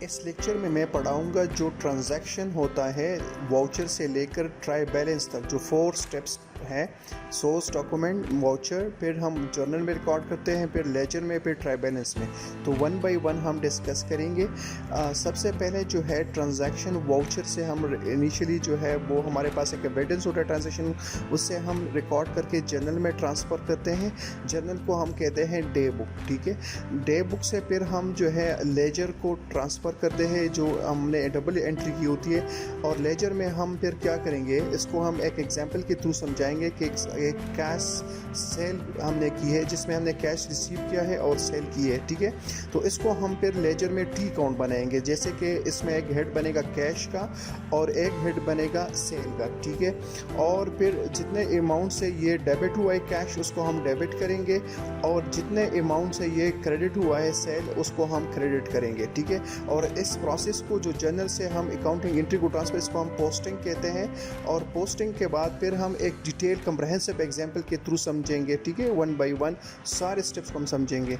इस लेक्चर में मैं पढ़ाऊंगा जो ट्रांजैक्शन होता है वाउचर से लेकर ट्राई बैलेंस तक, जो 4 स्टेप्स हैं। सोर्स, डॉक्यूमेंट, वाउचर, फिर हम जर्नल में रिकॉर्ड करते हैं, फिर लेजर में, फिर ट्राई बैलेंस में। तो वन बाय वन हम डिस्कस करेंगे। सबसे पहले जो है ट्रांजैक्शन वाउचर से हम इनिशियली जो है वो हमारे पास एक एविडेंस होता है ट्रांजैक्शन, उससे हम रिकॉर्ड करके जर्नल में ट्रांसफ़र करते हैं। जर्नल को हम कहते हैं डे बुक, ठीक है। डे बुक से फिर हम जो है लेजर को ट्रांसफ़र करते हैं, जो हमने डबल एंट्री की होती है। और लेजर में हम फिर क्या करेंगे, इसको हम एक एग्जांपल के थ्रू समझाएंगे कि एक कैश सेल हमने की है जिसमें हमने कैश रिसीव किया है और सेल की है, ठीक है। तो इसको हम फिर लेजर में टी काउंट बनाएंगे, जैसे कि इसमें एक हेड बनेगा कैश का और एक हेड बनेगा सेल का, ठीक है। और फिर जितने अमाउंट से ये डेबिट हुआ है कैश, उसको हम डेबिट करेंगे, और जितने अमाउंट से ये क्रेडिट हुआ है सेल, उसको हम क्रेडिट करेंगे, ठीक है। और इस प्रोसेस को जो जर्नल से हम अकाउंटिंग एंट्री को ट्रांसफर, इसको हम पोस्टिंग कहते हैं। और पोस्टिंग के बाद फिर हम एक डिटेल कंप्रहेंसिव एग्जांपल के थ्रू समझेंगे, ठीक है। वन बाय वन सारे स्टेप्स को हम समझेंगे।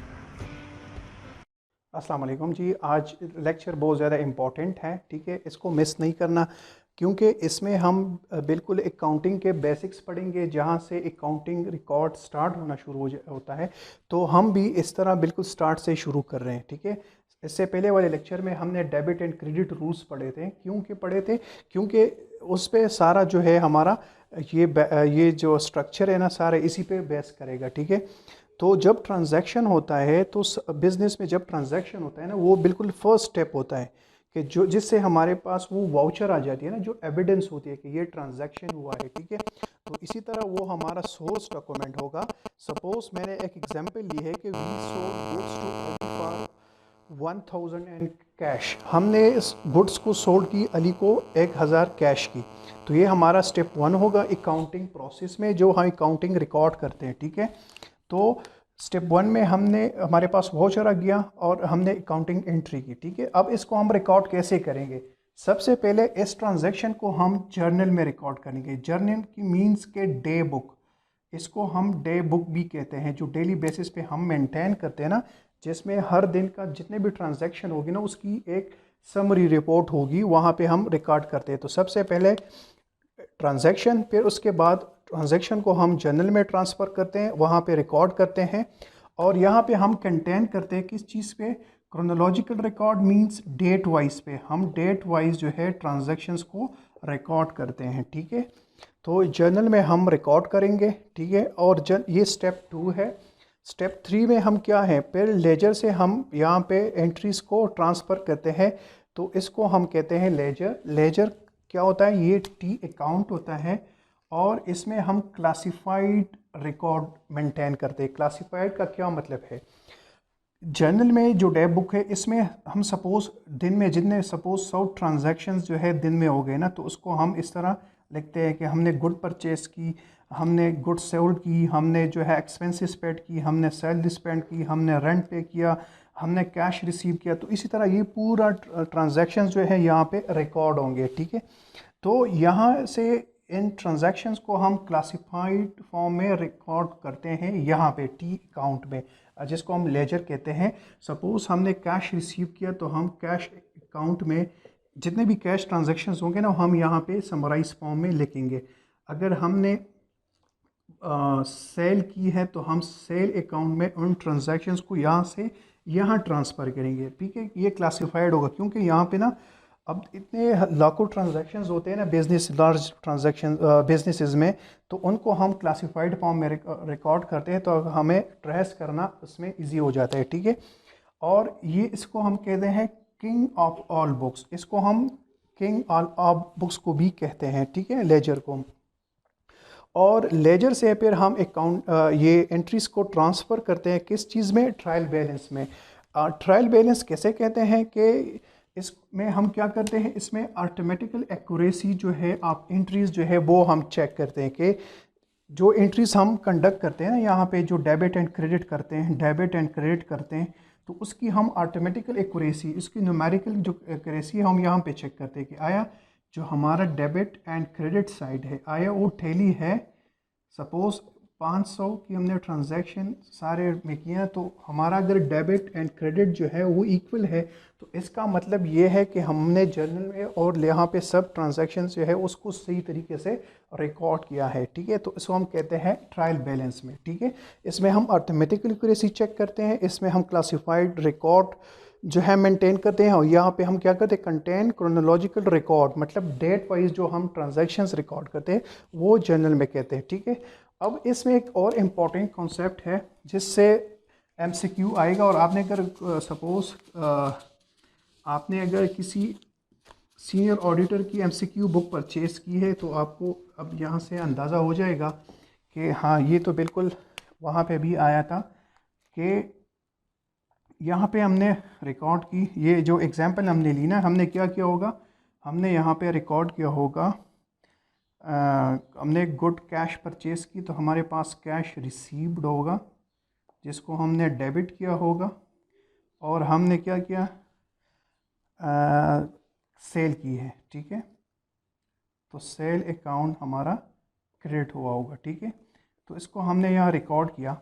अस्सलाम वालेकुम जी। आज लेक्चर बहुत ज़्यादा इम्पॉर्टेंट है, ठीक है, इसको मिस नहीं करना, क्योंकि इसमें हम बिल्कुल अकाउंटिंग के बेसिक्स पढ़ेंगे, जहाँ से अकाउंटिंग रिकॉर्ड स्टार्ट होना शुरू होता है। तो हम भी इस तरह बिल्कुल स्टार्ट से शुरू कर रहे हैं, ठीक है। इससे पहले वाले लेक्चर में हमने डेबिट एंड क्रेडिट रूल्स पढ़े थे। पढ़े थे क्योंकि उस पर सारा जो है हमारा ये जो स्ट्रक्चर है ना, सारे इसी पे बेस करेगा, ठीक है। तो जब ट्रांजैक्शन होता है, तो बिज़नेस में जब ट्रांजैक्शन होता है ना, वो बिल्कुल फर्स्ट स्टेप होता है कि जो जिससे हमारे पास वो वाउचर आ जाती है ना, जो एविडेंस होती है कि ये ट्रांजैक्शन हुआ है, ठीक है। तो इसी तरह वो हमारा सोर्स डॉक्यूमेंट होगा। सपोज मैंने एक एग्जांपल ली है कि we sold goods to Ali for 1000 and cash. हमने इस गुड्स को सोल्ड की अली को 1000 कैश की। तो ये हमारा स्टेप 1 होगा अकाउंटिंग प्रोसेस में, जो हम अकाउंटिंग रिकॉर्ड करते हैं, ठीक है। तो स्टेप 1 में हमारे पास वाउचर आ गया और हमने अकाउंटिंग एंट्री की, ठीक है। अब इसको हम रिकॉर्ड कैसे करेंगे? सबसे पहले इस ट्रांजैक्शन को हम जर्नल में रिकॉर्ड करेंगे। जर्नल की मींस के डे बुक, इसको हम डे बुक भी कहते हैं, जो डेली बेसिस पे हम मेंटेन करते हैं ना, जिसमें हर दिन का जितने भी ट्रांजैक्शन होगी ना, उसकी एक समरी रिपोर्ट होगी, वहाँ पे हम रिकॉर्ड करते हैं। तो सबसे पहले ट्रांजैक्शन, फिर उसके बाद ट्रांजैक्शन को हम जर्नल में ट्रांसफ़र करते हैं, वहाँ पे रिकॉर्ड करते हैं। और यहाँ पे हम कंटेन करते हैं किस चीज़ पे? Chronological record means date wise पे, हम डेट वाइज जो है ट्रांजैक्शंस को रिकॉर्ड करते हैं, ठीक है। तो जर्नल में हम रिकॉर्ड करेंगे, ठीक है। और ये स्टेप 2 है। स्टेप 3 में हम क्या है, फिर लेजर से हम यहाँ पे एंट्रीज को ट्रांसफ़र करते हैं। तो इसको हम कहते हैं लेजर। लेजर क्या होता है? ये टी अकाउंट होता है, और इसमें हम क्लासिफाइड रिकॉर्ड मेंटेन करते हैं। क्लासिफाइड का क्या मतलब है? जर्नल में जो डे बुक है, इसमें हम सपोज दिन में जितने सपोज 100 ट्रांजैक्शंस जो है दिन में हो गए ना, तो उसको हम इस तरह लिखते हैं कि हमने गुड परचेस की, हमने गुड सोल्ड की, हमने जो है एक्सपेंसेस पेड की, हमने सैलरी स्पेंड की, हमने रेंट पे किया, हमने कैश रिसीव किया। तो इसी तरह ये पूरा ट्रांजैक्शंस जो है यहाँ पे रिकॉर्ड होंगे, ठीक है। तो यहाँ से इन ट्रांजैक्शंस को हम क्लासिफाइड फॉर्म में रिकॉर्ड करते हैं, यहाँ पे टी अकाउंट में, जिसको हम लेजर कहते हैं। सपोज हमने कैश रिसीव किया, तो हम कैश अकाउंट में जितने भी कैश ट्रांजैक्शंस होंगे ना, हम यहाँ पे समराइज फॉर्म में लिखेंगे। अगर हमने सेल की है, तो हम सेल अकाउंट में उन ट्रांजैक्शंस को यहाँ से यहाँ ट्रांसफ़र करेंगे, ठीक है। ये क्लासिफाइड होगा, क्योंकि यहाँ पे ना अब इतने लाखों ट्रांजैक्शंस होते हैं ना बिजनेस, लार्ज ट्रांजैक्शन बिजनेसेस में, तो उनको हम क्लासिफाइड फॉर्म में रिकॉर्ड करते हैं, तो हमें ट्रेस करना उसमें इजी हो जाता है, ठीक है। और ये इसको हम कहते हैं किंग ऑफ ऑल बुक्स। इसको हम किंग ऑफ बुक्स को भी कहते हैं, ठीक है, लेजर को। और लेजर से फिर हम अकाउंट ये एंट्रीज को ट्रांसफ़र करते हैं किस चीज़ में? ट्रायल बैलेंस में। ट्रायल बैलेंस कैसे कहते हैं कि इसमें हम क्या करते हैं, इसमें ऑटोमेटिकल एक्यूरेसी जो है, आप एंट्रीज जो है वो हम चेक करते हैं कि जो एंट्रीज हम कंडक्ट करते हैं ना, यहाँ पे जो डेबिट एंड क्रेडिट करते हैं, डेबिट एंड क्रेडिट करते हैं, तो उसकी हम ऑटोमेटिकल एक्यूरेसी, इसकी न्यूमेरिकल जो एक्यूरेसी हम यहाँ पे चेक करते हैं कि आया जो हमारा डेबिट एंड क्रेडिट साइड है, आया वो टैली है। सपोज 500 की हमने ट्रांजैक्शन सारे में किया, तो हमारा अगर डेबिट एंड क्रेडिट जो है वो इक्वल है, तो इसका मतलब ये है कि हमने जर्नल में और यहाँ पे सब ट्रांजैक्शन जो है उसको सही तरीके से रिकॉर्ड किया है, ठीक है। तो इसको हम कहते हैं ट्रायल बैलेंस में, ठीक है। इसमें हम अर्थमेटिकल एक्यूरेसी चेक करते हैं, इसमें हम क्लासिफाइड रिकॉर्ड जो है मेंटेन करते हैं, और यहाँ पे हम क्या करते हैं, कंटेन क्रोनोलॉजिकल रिकॉर्ड, मतलब डेट वाइज जो हम ट्रांजैक्शंस रिकॉर्ड करते हैं वो जर्नल में कहते हैं, ठीक है। अब इसमें एक और इम्पॉर्टेंट कॉन्सेप्ट है जिससे एमसीक्यू आएगा, और आपने अगर सपोज आपने अगर किसी सीनियर ऑडिटर की एमसीक्यू बुक परचेज़ की है, तो आपको अब यहाँ से अंदाज़ा हो जाएगा कि हाँ ये तो बिल्कुल वहाँ पे भी आया था कि यहाँ पे हमने रिकॉर्ड की, ये जो एग्जांपल हमने ली ना, हमने क्या किया होगा, हमने यहाँ पे रिकॉर्ड किया होगा, हमने गुड कैश परचेज़ की, तो हमारे पास कैश रिसीव्ड होगा जिसको हमने डेबिट किया होगा, और हमने क्या किया, सेल की है, ठीक है, तो सेल अकाउंट हमारा क्रेडिट हुआ होगा, ठीक है। तो इसको हमने यहाँ रिकॉर्ड किया।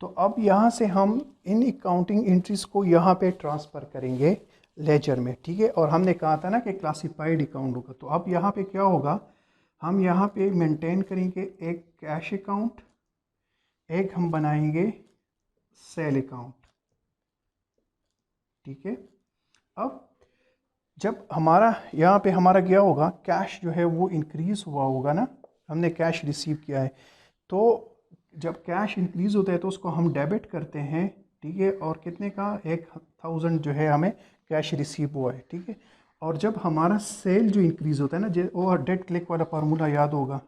तो अब यहाँ से हम इन अकाउंटिंग एंट्रीज़ को यहाँ पे ट्रांसफ़र करेंगे लेजर में, ठीक है। और हमने कहा था ना कि क्लासिफाइड अकाउंट होगा, तो अब यहाँ पे क्या होगा, हम यहाँ पे मेंटेन करेंगे एक कैश अकाउंट, एक हम बनाएंगे सेल अकाउंट, ठीक है। अब जब हमारा यहाँ पे हमारा क्या होगा, कैश जो है वो इंक्रीज़ हुआ होगा ना, हमने कैश रिसीव किया है, तो जब कैश इंक्रीज़ होता है तो उसको हम डेबिट करते हैं, ठीक है। और कितने का, 1000 जो है हमें कैश रिसीव हुआ है, ठीक है। और जब हमारा सेल जो इंक्रीज़ होता है ना, जो वो डेट क्लिक वाला फार्मूला याद होगा,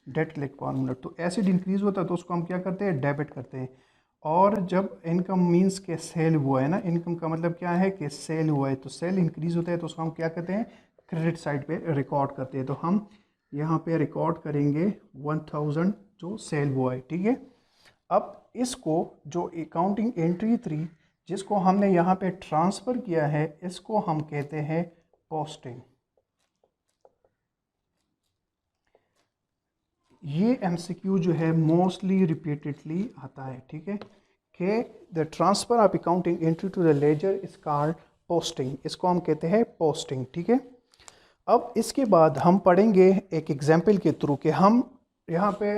डेट क्लिक फार्मूला, तो एसिड इंक्रीज़ होता है तो उसको हम क्या करते हैं, डेबिट करते हैं। और जब इनकम मींस के सेल हुआ है ना, इनकम का मतलब क्या है कि सेल हुआ है, तो सेल इंक्रीज़ होता है तो उसको हम क्या करते हैं, क्रेडिट साइड पे रिकॉर्ड करते हैं। तो हम यहाँ पे रिकॉर्ड करेंगे 1000 जो सेल हुआ है, ठीक है। अब इसको जो अकाउंटिंग एंट्री 3 जिसको हमने यहाँ पे ट्रांसफ़र किया है, इसको हम कहते हैं पोस्टिंग। ये एमसीक्यू जो है मोस्टली रिपीटेडली आता है, ठीक है, कि the transfer of accounting entry to the ledger is called posting, इसको हम कहते हैं पोस्टिंग, ठीक है। अब इसके बाद हम पढ़ेंगे एक एग्जाम्पल के थ्रू कि हम यहाँ पे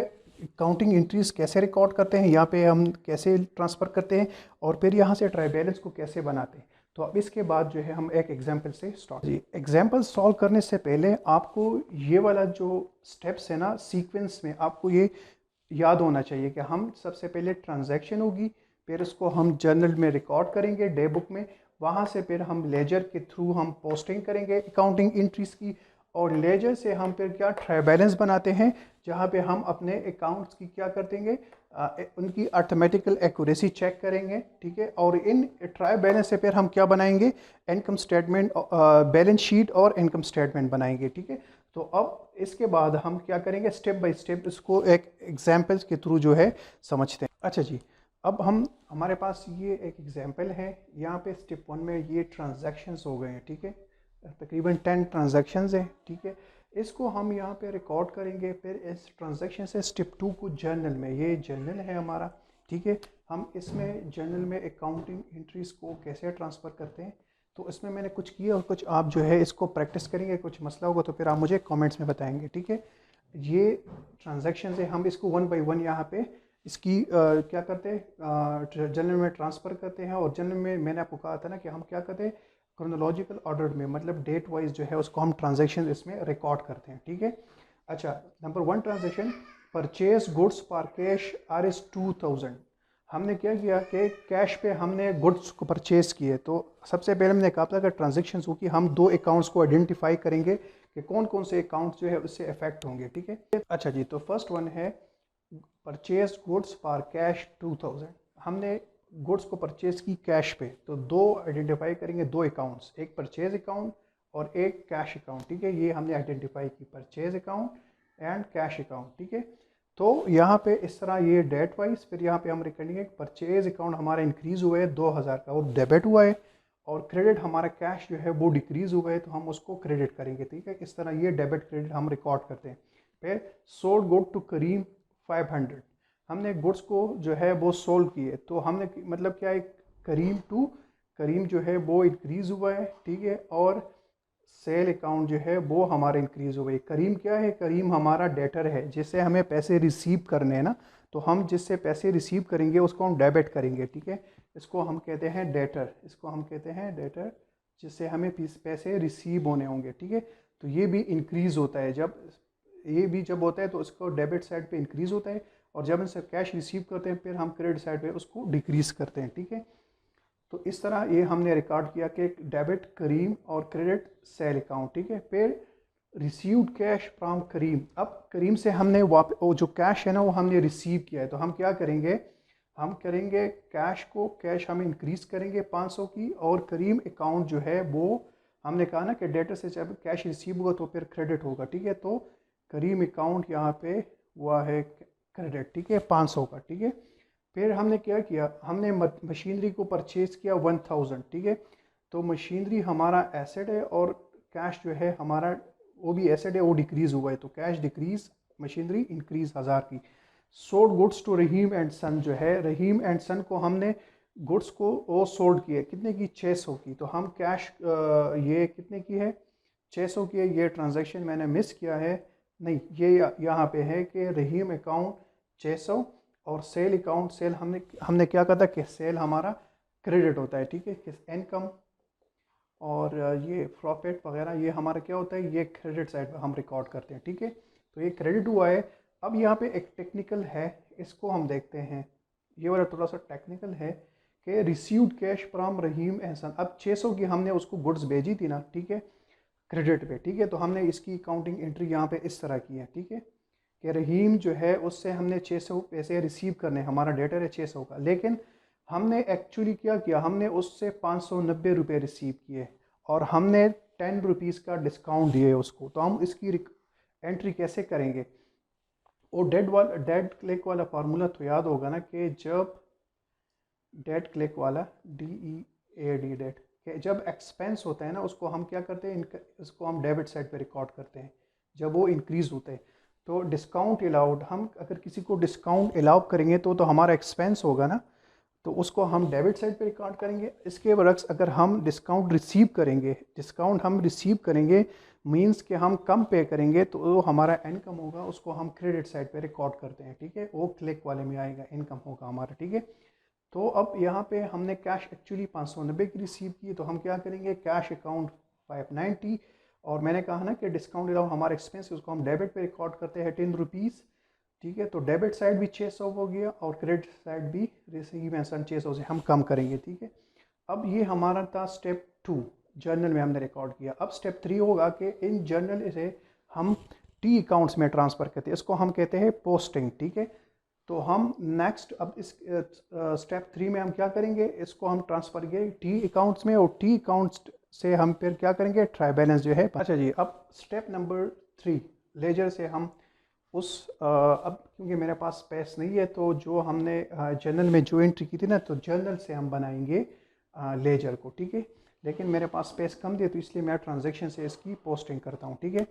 अकाउंटिंग एंट्रीज कैसे रिकॉर्ड करते हैं, यहाँ पे हम कैसे ट्रांसफ़र करते हैं, और फिर यहाँ से ट्राई बैलेंस को कैसे बनाते हैं। तो अब इसके बाद जो है हम एक एग्जाम्पल से स्टार्ट। जी, एग्जाम्पल सॉल्व करने से पहले आपको ये वाला जो स्टेप्स है ना सीक्वेंस में, आपको ये याद होना चाहिए कि हम सबसे पहले ट्रांजैक्शन होगी, फिर उसको हम जर्नल में रिकॉर्ड करेंगे डे बुक में, वहाँ से फिर हम लेजर के थ्रू हम पोस्टिंग करेंगे अकाउंटिंग एंट्रीज की, और लेजर से हम फिर क्या ट्राई बैलेंस बनाते हैं, जहाँ पे हम अपने अकाउंट्स की क्या कर देंगे, उनकी अर्थमेटिकल एक्यूरेसी चेक करेंगे, ठीक है। और इन ट्राई बैलेंस से फिर हम क्या बनाएंगे, इनकम स्टेटमेंट, बैलेंस शीट और इनकम स्टेटमेंट बनाएंगे, ठीक है। तो अब इसके बाद हम क्या करेंगे, स्टेप बाय स्टेप इसको एक एग्जाम्पल्स के थ्रू जो है समझते हैं। अच्छा जी, अब हमारे पास ये एक एग्जाम्पल है, यहाँ पे स्टेप 1 में ये ट्रांजैक्शंस हो गए हैं, ठीक है, तकरीबन 10 ट्रांजैक्शंस हैं, ठीक है। इसको हम यहाँ पे रिकॉर्ड करेंगे, फिर इस ट्रांजैक्शन से स्टेप 2 को जर्नल में, ये जर्नल है हमारा, ठीक है। हम इसमें जर्नल में अकाउंटिंग एंट्रीज को कैसे ट्रांसफ़र करते हैं, तो इसमें मैंने कुछ किया और कुछ आप जो है इसको प्रैक्टिस करेंगे, कुछ मसला होगा तो फिर आप मुझे कमेंट्स में बताएंगे, ठीक है। ये ट्रांजैक्शन है, हम इसको 1 बाय 1 यहाँ पे इसकी क्या करते हैं, जर्नल में ट्रांसफ़र करते हैं। और जर्नल में मैंने आपको कहा था ना कि हम क्या करते हैं, क्रोनोलॉजिकल ऑर्डर में, मतलब डेट वाइज जो है उसको हम ट्रांजैक्शन इसमें रिकॉर्ड करते हैं, ठीक है। अच्छा, number 1 transaction, purchase goods for cash or is 2000। हमने क्या किया कि कैश पे हमने गुड्स को परचेज किए, तो सबसे पहले हमने कहा था कि ट्रांजेक्शन हो कि हम 2 अकाउंट्स को आइडेंटिफाई करेंगे कि कौन कौन से अकाउंट्स जो है उससे अफेक्ट होंगे, ठीक है। अच्छा जी, तो फर्स्ट वन है परचेज गुड्स फॉर कैश 2000। हमने गुड्स को परचेज की कैश पे, तो 2 आइडेंटिफाई करेंगे, 2 अकाउंट्स, एक परचेज अकाउंट और एक कैश अकाउंट, ठीक है। ये हमने आइडेंटिफाई की, purchase account and cash account, ठीक है। तो यहाँ पे इस तरह ये डेट वाइज, फिर यहाँ पे हम करेंगे परचेज अकाउंट हमारा इंक्रीज़ हुआ है 2000 का, वो डेबिट हुआ है, और क्रेडिट हमारा कैश जो है वो डिक्रीज हुआ है तो हम उसको क्रेडिट करेंगे, ठीक है। इस तरह ये डेबिट क्रेडिट हम रिकॉर्ड करते हैं। फिर सोल्ड गुड टू करीम 500, हमने गुड्स को जो है वो सोल्ड किए, तो हमने मतलब क्या है, करीम टू करीम जो है वो इंक्रीज़ हुआ है, ठीक है। और सेल अकाउंट जो है वो हमारा इंक्रीज़ हुआ है। करीम क्या है, करीम हमारा डेटर है जिससे हमें पैसे रिसीव करने हैं ना, तो हम जिससे पैसे रिसीव करेंगे उसको हम डेबिट करेंगे, ठीक है। इसको हम कहते हैं डेटर, इसको हम कहते हैं डेटर, जिससे हमें पैसे रिसीव होने होंगे, ठीक है। तो ये भी इंक्रीज़ होता है, जब ये भी जब होता है तो उसको डेबिट साइड पे इंक्रीज़ होता है, और जब इनसे कैश रिसीव करते हैं फिर हम क्रेडिट साइड पे उसको डिक्रीज़ करते हैं, ठीक है। तो इस तरह ये हमने रिकॉर्ड किया कि डेबिट करीम और क्रेडिट सेल अकाउंट, ठीक है। फिर रिसीव्ड कैश फ्रॉम करीम, अब करीम से हमने वो जो कैश है ना वो हमने रिसीव किया है, तो हम क्या करेंगे, हम करेंगे कैश हम इंक्रीज़ करेंगे 500 की, और करीम अकाउंट जो है वो हमने कहा ना कि डेटर से जब कैश रिसीव होगा तो फिर क्रेडिट होगा, ठीक है। तो करीम अकाउंट यहाँ पे हुआ है क्रेडिट, ठीक है, 500 का, ठीक है। फिर हमने क्या किया, हमने मशीनरी को परचेज़ किया 1000, ठीक है। तो मशीनरी हमारा एसेट है और कैश जो है हमारा वो भी एसेट है, वो डिक्रीज़ हुआ है, तो कैश डिक्रीज़, मशीनरी इंक्रीज़ 1000 की। Sold goods to Rahim and son, जो है रहीम एंड सन को हमने गुड्स को वो सोल्ड किए, कितने की, 600 की। तो हम कैश ये कितने की है, 600 की है। ये ट्रांजैक्शन मैंने मिस किया है, नहीं ये यहाँ पे है कि रहीम अकाउंट 600 और सेल अकाउंट, सेल हमने क्या कहा था कि सेल हमारा क्रेडिट होता है, ठीक है। इनकम और ये प्रॉफिट वगैरह ये हमारा क्या होता है, ये क्रेडिट साइड पर हम रिकॉर्ड करते हैं, ठीक है। तो ये क्रेडिट हुआ है। अब यहाँ पे एक टेक्निकल है, इसको हम देखते हैं, ये वाला थोड़ा सा टेक्निकल है कि रिसीव्ड कैश फ्रॉम रहीम एहसन। अब 600 की हमने उसको गुड्स भेजी थी ना, ठीक है, क्रेडिट पे, ठीक है। तो हमने इसकी काउंटिंग एंट्री यहाँ पे इस तरह की है, ठीक है, कि रहीम जो है उससे हमने 600 पैसे रिसीव करने, हमारा डेटर है 600 का, लेकिन हमने एक्चुअली क्या किया, हमने उससे 590 रुपये रिसीव किए और हमने 10 रुपीज़ का डिस्काउंट दिए उसको। तो हम इसकी एंट्री कैसे करेंगे, वो डेड क्लिक वाला फार्मूला तो याद होगा ना, कि जब डेड क्लिक वाला DEAD डेट, कि जब एक्सपेंस होता है ना उसको हम क्या करते हैं, इसको हम डेबिट साइड पे रिकॉर्ड करते हैं जब वो इंक्रीज़ होते हैं। तो डिस्काउंट अलाउड, हम अगर किसी को डिस्काउंट अलाउ करेंगे तो हमारा एक्सपेंस होगा ना, तो उसको हम डेबिट साइड पे रिकॉर्ड करेंगे। इसके बरक्स अगर हम डिस्काउंट हम रिसीव करेंगे मींस कि हम कम पे करेंगे, तो वो हमारा इनकम होगा, उसको हम क्रेडिट साइड पे रिकॉर्ड करते हैं, ठीक है। वो क्लिक वाले में आएगा, इनकम होगा हमारा, ठीक है। तो अब यहाँ पे हमने कैश एक्चुअली 590 की रिसीव की, तो हम क्या करेंगे, कैश अकाउंट 590, और मैंने कहा ना कि डिस्काउंट अलाउ हमारा एक्सपेंस, उसको हम डेबिट पे रिकॉर्ड करते हैं 10 रुपीज़, ठीक है। तो डेबिट साइड भी 600 हो गया और क्रेडिट साइड भी रिसीव एंड सन 600 से हम कम करेंगे, ठीक है। अब ये हमारा था स्टेप 2, जर्नल में हमने रिकॉर्ड किया। अब स्टेप 3 होगा कि इन जर्नल से हम टी अकाउंट्स में ट्रांसफ़र करते हैं, इसको हम कहते हैं पोस्टिंग, ठीक है। तो हम नेक्स्ट अब इस स्टेप 3 में हम क्या करेंगे, इसको हम ट्रांसफ़र करेंगे टी अकाउंट्स में, और टी अकाउंट्स से हम फिर क्या करेंगे, ट्राई बैलेंस जो है। अच्छा जी, अब स्टेप नंबर 3, लेजर से हम अब क्योंकि मेरे पास स्पेस नहीं है, तो जो हमने जर्नल में जो एंट्री की थी ना, तो जर्नल से हम बनाएंगे लेजर को, ठीक है। लेकिन मेरे पास स्पेस कम थी, तो इसलिए मैं ट्रांजैक्शन से इसकी पोस्टिंग करता हूँ, ठीक है।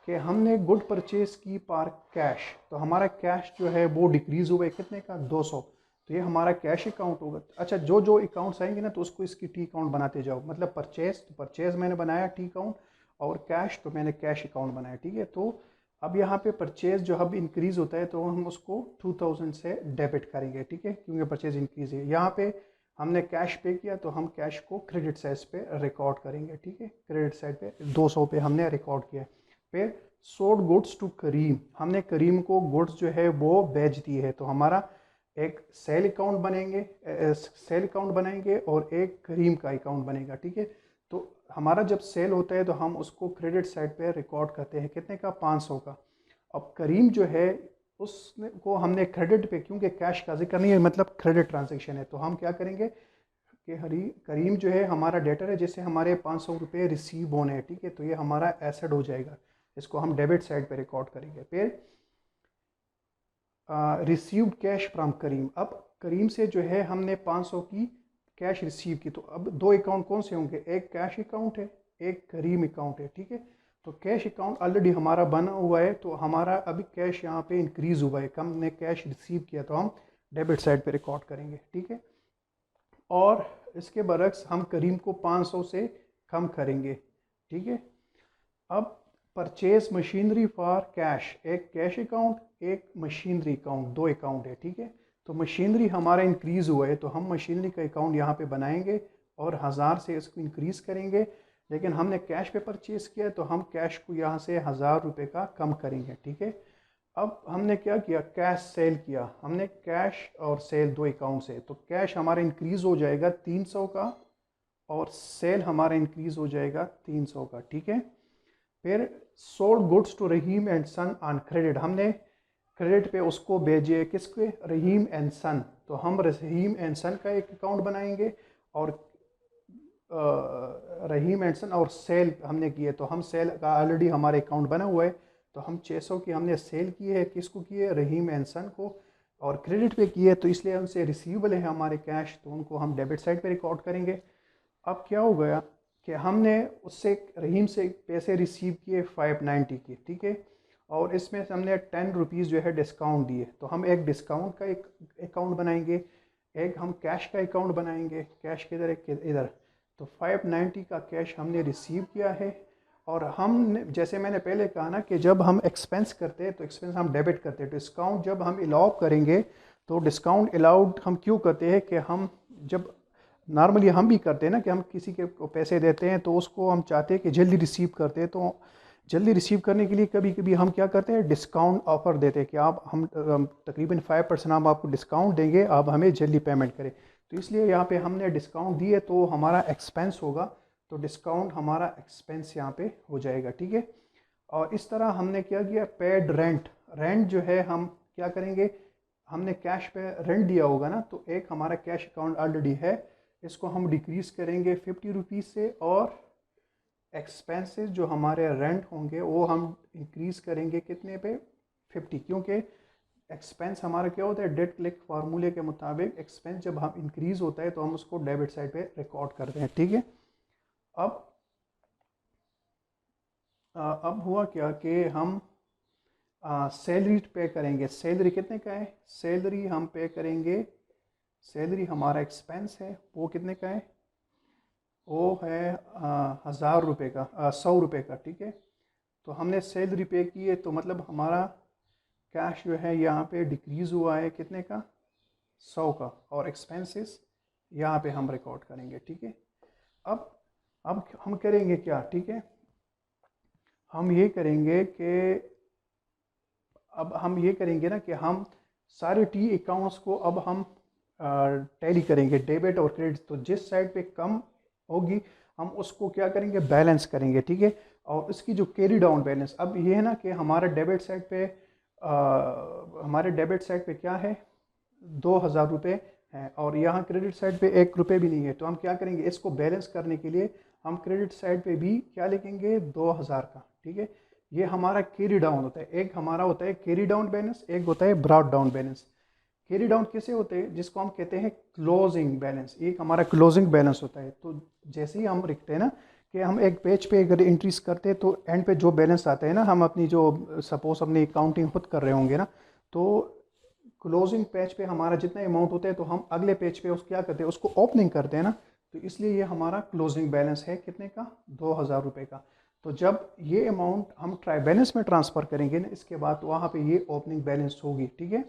कि हमने गुड परचेज की पार कैश, तो हमारा कैश जो है वो डिक्रीज़ हुआ है, कितने का, 200। तो ये हमारा कैश अकाउंट होगा। अच्छा, जो जो अकाउंट्स आएंगे ना तो उसको इसकी टी अकाउंट बनाते जाओ, मतलब परचेज मैंने बनाया टी अकाउंट, और कैश तो मैंने कैश अकाउंट बनाया, ठीक है। तो अब यहाँ पे परचेज जो अब इंक्रीज़ होता है तो हम उसको 2000 से डेबिट करेंगे, ठीक है, क्योंकि परचेज इंक्रीज़ है। यहाँ पे हमने कैश पे किया तो हम कैश को क्रेडिट साइड पे रिकॉर्ड करेंगे, ठीक है। क्रेडिट साइड पे 200 पे हमने रिकॉर्ड किया। फिर सोल्ड गुड्स टू करीम, हमने करीम को गुड्स जो है वो बेच दी है, तो हमारा एक सेल अकाउंट बनाएंगे और एक करीम का अकाउंट बनेगा, ठीक है। तो हमारा जब सेल होता है तो हम उसको क्रेडिट साइड पे रिकॉर्ड करते हैं, कितने का, 500 का। अब करीम जो है उसको हमने क्रेडिट पे, क्योंकि कैश का जिक्र नहीं है, मतलब क्रेडिट ट्रांजेक्शन है, तो हम क्या करेंगे कि करीम जो है हमारा डेटर है जिससे हमारे 500 रुपये रिसीव होने हैं, ठीक है। तो ये हमारा एसेट हो जाएगा, इसको हम डेबिट साइड पे रिकॉर्ड करेंगे। फिर रिसीव्ड कैश फ्रॉम करीम, अब करीम से जो है हमने 500 की कैश रिसीव की, तो अब दो अकाउंट कौन से होंगे, एक कैश अकाउंट है, एक करीम अकाउंट है, ठीक है। तो कैश अकाउंट ऑलरेडी हमारा बना हुआ है, तो हमारा अभी कैश यहाँ पे इंक्रीज़ हुआ है, हमने कैश रिसीव किया तो हम डेबिट साइड पे रिकॉर्ड करेंगे, ठीक है। और इसके बरक्स हम करीम को 500 से कम करेंगे, ठीक है। अब परचेज मशीनरी फॉर कैश, एक कैश अकाउंट एक मशीनरी अकाउंट, दो अकाउंट है, ठीक है। तो मशीनरी हमारा इंक्रीज़ हुआ है तो हम मशीनरी का अकाउंट यहाँ पे बनाएंगे और 1000 से इसको इंक्रीज़ करेंगे। लेकिन हमने कैश पे परचेज़ किया है तो हम कैश को यहाँ से 1000 रुपये का कम करेंगे, ठीक है। अब हमने क्या किया, कैश सेल किया, हमने कैश और सेल दो अकाउंट से, तो कैश हमारा इंक्रीज़ हो जाएगा 300 का और सेल हमारा इंक्रीज़ हो जाएगा 300 का, ठीक है। फिर sold goods to Rahim and son on credit, हमने क्रेडिट पे उसको भेजे किसके, रहीम एंड सन, तो हम रहीम एंड सन का एक अकाउंट बनाएंगे और रहीम एंड सन और सेल हमने किए तो हम सेल का ऑलरेडी हमारे अकाउंट बना हुआ है, तो हम 600 की हमने सेल की है, किसको की है, रहीम एंड सन को, और क्रेडिट पे किए तो इसलिए उनसे रिसीवेबल है हमारे कैश, तो उनको हम डेबिट साइड पे रिकॉर्ड करेंगे। अब क्या हो गया कि हमने उससे रहीम से पैसे रिसीव किए 590 की, ठीक है, और इसमें से हमने 10 रुपीज़ जो है डिस्काउंट दिए, तो हम एक डिस्काउंट का एक अकाउंट बनाएंगे, एक हम कैश का अकाउंट बनाएंगे, कैश किधर एक इधर, तो 590 का कैश हमने रिसीव किया है। और हम जैसे मैंने पहले कहा ना कि जब हम एक्सपेंस करते हैं तो एक्सपेंस हम डेबिट करते हैं, डिस्काउंट जब हम अलाउ करेंगे तो डिस्काउंट अलाउड हम क्यों करते हैं कि हम जब नॉर्मली हम भी करते हैं ना कि हम किसी के को पैसे देते हैं तो उसको हम चाहते हैं कि जल्दी रिसीव करते हैं, तो जल्दी रिसीव करने के लिए कभी कभी हम क्या करते हैं, डिस्काउंट ऑफ़र देते हैं कि आप हम तकरीबन 5% हम आपको डिस्काउंट देंगे, आप हमें जल्दी पेमेंट करें। तो इसलिए यहाँ पे हमने डिस्काउंट दिए तो हमारा एक्सपेंस होगा, तो डिस्काउंट हमारा एक्सपेंस यहाँ पे हो जाएगा, ठीक है। और इस तरह हमने क्या किया, पेड रेंट, रेंट जो है हम क्या करेंगे, हमने कैश पे रेंट दिया होगा ना, तो एक हमारा कैश अकाउंट ऑलरेडी है, इसको हम डिक्रीज़ करेंगे 50 रुपीज़ से, और एक्सपेंसेस जो हमारे रेंट होंगे वो हम इंक्रीज़ करेंगे कितने पे, 50, क्योंकि एक्सपेंस हमारा क्या होता है, डेट क्लिक फार्मूले के मुताबिक एक्सपेंस जब हम इंक्रीज़ होता है तो हम उसको डेबिट साइड पे रिकॉर्ड करते हैं, ठीक है। अब हुआ क्या कि हम सैलरी पे करेंगे, सैलरी कितने का है, सैलरी हम पे करेंगे, सैलरी हमारा एक्सपेंस है वो कितने का है, वो है 1000 रुपये का, 100 रुपये का, ठीक है। तो हमने सैलरी पे की है तो मतलब हमारा कैश जो है यहाँ पे डिक्रीज़ हुआ है कितने का, 100 का, और एक्सपेंसेस यहाँ पे हम रिकॉर्ड करेंगे, ठीक है। अब हम करेंगे क्या, ठीक है, हम ये करेंगे कि अब हम ये करेंगे ना कि हम सारे टी अकाउंट्स को अब हम टैली करेंगे, डेबिट और क्रेडिट, तो जिस साइड पे कम होगी हम उसको क्या करेंगे, बैलेंस करेंगे, ठीक है। और इसकी जो कैरी डाउन बैलेंस, अब ये है ना कि हमारे डेबिट साइड पे क्या है, 2000 रुपये हैं, और यहाँ क्रेडिट साइड पे 1 रुपये भी नहीं है, तो हम क्या करेंगे, इसको बैलेंस करने के लिए हम क्रेडिट साइड पे भी क्या लिखेंगे, 2000 का, ठीक है। ये हमारा कैरी डाउन होता है, एक हमारा होता है कैरी डाउन बैलेंस, एक होता है brought down balance. Carry down किसे होते हैं, जिसको हम कहते हैं क्लोजिंग बैलेंस, एक हमारा क्लोजिंग बैलेंस होता है। तो जैसे ही हम लिखते हैं ना कि हम एक पेज पे अगर इंट्रीज करते हैं तो एंड पे जो बैलेंस आता है ना, हम अपनी जो सपोज अपनी अकाउंटिंग खुद कर रहे होंगे ना, तो क्लोजिंग पेज पे हमारा जितना अमाउंट होता है तो हम अगले पेज पे उस क्या करते हैं, उसको ओपनिंग करते हैं ना, तो इसलिए ये हमारा क्लोजिंग बैलेंस है कितने का, 2000 रुपये का। तो जब ये अमाउंट हम ट्राई बैलेंस में ट्रांसफ़र करेंगे ना, इसके बाद तो वहाँ पे ये ओपनिंग बैलेंस होगी, ठीक है।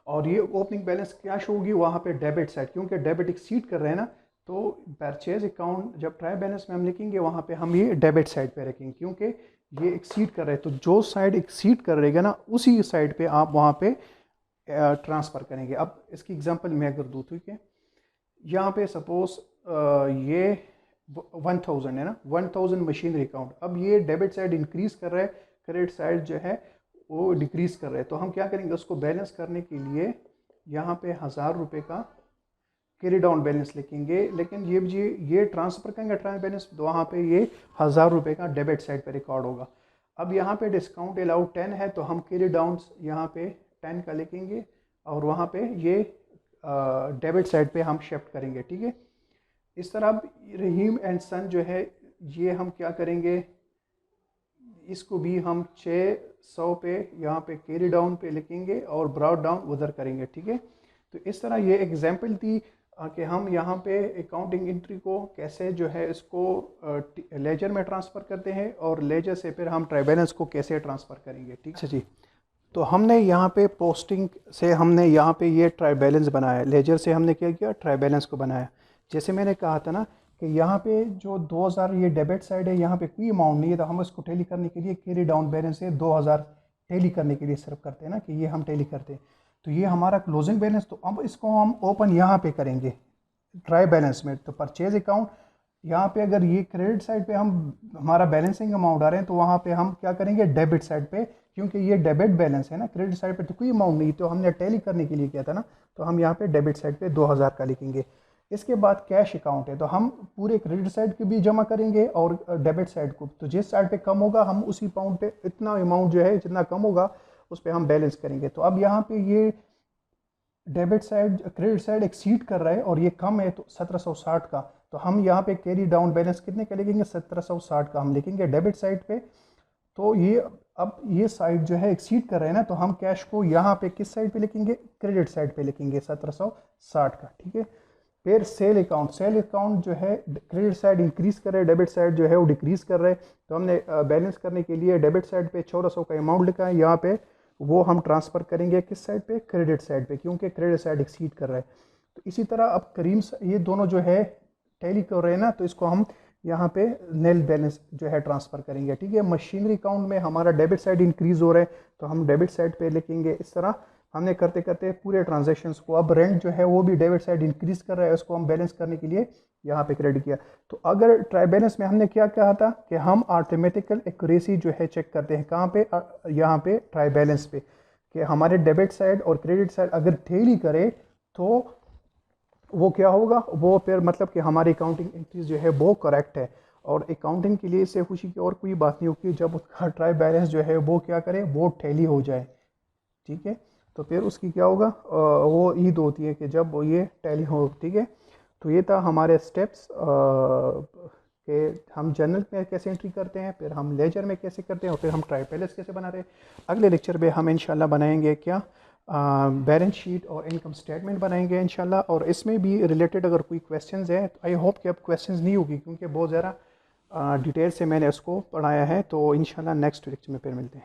और ये ओपनिंग बैलेंस क्या शो होगी, वहाँ पे डेबिट साइड, क्योंकि डेबिट एक्सीड कर रहे हैं ना, तो परचेज अकाउंट जब ट्राई बैलेंस में हम लिखेंगे वहाँ पे हम ये डेबिट साइड पे रखेंगे, क्योंकि ये एक्सीड कर रहे हैं, तो जो साइड एक्सीड कर रहेगा ना उसी साइड पे आप वहाँ पे ट्रांसफ़र करेंगे। अब इसकी एग्जांपल मैं अगर दूँ, ठीक है, यहाँ पे सपोज ये 1000 है ना, 1000 मशीनरी अकाउंट, अब ये डेबिट साइड इंक्रीज़ कर रहा है, क्रेडिट साइड जो है वो डिक्रीज़ कर रहे हैं, तो हम क्या करेंगे, उसको बैलेंस करने के लिए यहाँ पे 1000 रुपये का कैरी डाउन बैलेंस लिखेंगे, लेकिन ये ट्रांसफ़र करेंगे ट्राई बैलेंस, तो वहाँ पे ये 1000 रुपये का डेबिट साइड पे रिकॉर्ड होगा। अब यहाँ पे डिस्काउंट अलाउड 10 है, तो हम कैरी डाउन यहाँ पे 10 का लिखेंगे, और वहाँ पे ये डेबिट साइड पे हम शिफ्ट करेंगे, ठीक है। इस तरह अब रहीम एंड सन जो है ये हम क्या करेंगे, इसको भी हम 600 पे यहाँ पे कैरी डाउन पे लिखेंगे और ब्रॉड डाउन उधर करेंगे, ठीक है। तो इस तरह ये एग्जांपल थी कि हम यहाँ पे अकाउंटिंग एंट्री को कैसे जो है इसको लेजर में ट्रांसफ़र करते हैं और लेजर से फिर हम ट्रायल बैलेंस को कैसे ट्रांसफ़र करेंगे, ठीक है जी। तो हमने यहाँ पे पोस्टिंग से हमने यहाँ पे ये ट्रायल बैलेंस बनाया, लेजर से हमने क्या किया, ट्रायल बैलेंस को बनाया। जैसे मैंने कहा था ना कि यहाँ पे जो 2000 ये डेबिट साइड है, यहाँ पे कोई अमाउंट नहीं है, तो हम इसको टैली करने के लिए कैरी डाउन बैलेंस से 2000 टैली करने के लिए सिर्फ करते हैं ना, कि ये हम टैली करते हैं। तो ये हमारा क्लोजिंग बैलेंस, तो अब इसको हम ओपन यहाँ पे करेंगे ट्रायल बैलेंस में। तो परचेज अकाउंट यहाँ पे अगर ये क्रेडिट साइड पे हम हमारा बैलेंसिंग अमाउंट आ रहे हैं, तो वहाँ पे हम क्या करेंगे, डेबिट साइड पे, क्योंकि ये डेबिट बैलेंस है ना, क्रेडिट साइड पे तो कोई अमाउंट नहीं, तो हमने टैली करने के लिए किया था ना, तो हम यहाँ पे डेबिट साइड पे 2000 का लिखेंगे। इसके बाद कैश अकाउंट है, तो हम पूरे क्रेडिट साइड के भी जमा करेंगे और डेबिट साइड को, तो जिस साइड पे कम होगा हम उसी अमाउंट पे, इतना अमाउंट जो है जितना कम होगा उस पर हम बैलेंस करेंगे। तो अब यहाँ पे ये debit side credit side exceed कर रहा है और ये कम है, तो 1760 का, तो हम यहाँ पे कैरी डाउन बैलेंस कितने का लिखेंगे, 1760 का हम लिखेंगे डेबिट साइड पे। तो ये अब ये साइड जो है एक्सीड कर रहे हैं ना, तो हम कैश को यहाँ पे किस साइड पे लिखेंगे, क्रेडिट साइड पे लिखेंगे 1760 का, ठीक है। फिर सेल अकाउंट जो है क्रेडिट साइड इंक्रीज कर रहा है, डेबिट साइड जो है वो डिक्रीज कर रहा है, तो हमने बैलेंस करने के लिए डेबिट साइड पे 1400 का अमाउंट लिखा है, यहाँ पे वो हम ट्रांसफ़र करेंगे किस साइड पे, क्रेडिट साइड पे, क्योंकि क्रेडिट साइड एक्सीड कर रहा है। तो इसी तरह अब करीम ये दोनों जो है टैली कर रहे हैं ना, तो इसको हम यहाँ पे नेल बैलेंस जो है ट्रांसफ़र करेंगे, ठीक है। मशीनरी अकाउंट में हमारा डेबिट साइड इंक्रीज हो रहा है, तो हम डेबिट साइड पे लिखेंगे। इस तरह हमने करते करते पूरे ट्रांजैक्शंस को, अब रेंट जो है वो भी डेबिट साइड इंक्रीज कर रहा है, उसको हम बैलेंस करने के लिए यहाँ पे क्रेडिट किया। तो अगर ट्राई बैलेंस में हमने क्या कहा था कि हम आर्थमेटिकल एक्यूरेसी जो है चेक करते हैं, कहाँ पे, यहाँ पे ट्राई बैलेंस पे, कि हमारे डेबिट साइड और क्रेडिट साइड अगर टैली करे तो वो क्या होगा, वो फिर मतलब कि हमारी अकाउंटिंग एंट्रीज जो है वो करेक्ट है। और अकाउंटिंग के लिए इससे खुशी की और कोई बात नहीं होगी जब उसका ट्राई बैलेंस जो है वो क्या करे, वो टैली हो जाए, ठीक है। तो फिर उसकी क्या होगा, वो ईद होती है कि जब ये टैली हो, ठीक है। तो ये था हमारे स्टेप्स कि हम जर्नल में कैसे एंट्री करते हैं, फिर हम लेजर में कैसे करते हैं, और फिर हम ट्रायल बैलेंस कैसे बना रहे हैं। अगले लेक्चर में हम इंशाल्लाह बनाएंगे क्या, बैलेंस शीट और इनकम स्टेटमेंट बनाएंगे इंशाल्लाह। और इसमें भी रिलेटेड अगर कोई क्वेश्चंस है, तो आई होप कि अब क्वेश्चंस नहीं होगी, क्योंकि बहुत ज़्यादा डिटेल से मैंने इसको पढ़ाया है। तो इंशाल्लाह नेक्स्ट लेक्चर में फिर मिलते हैं।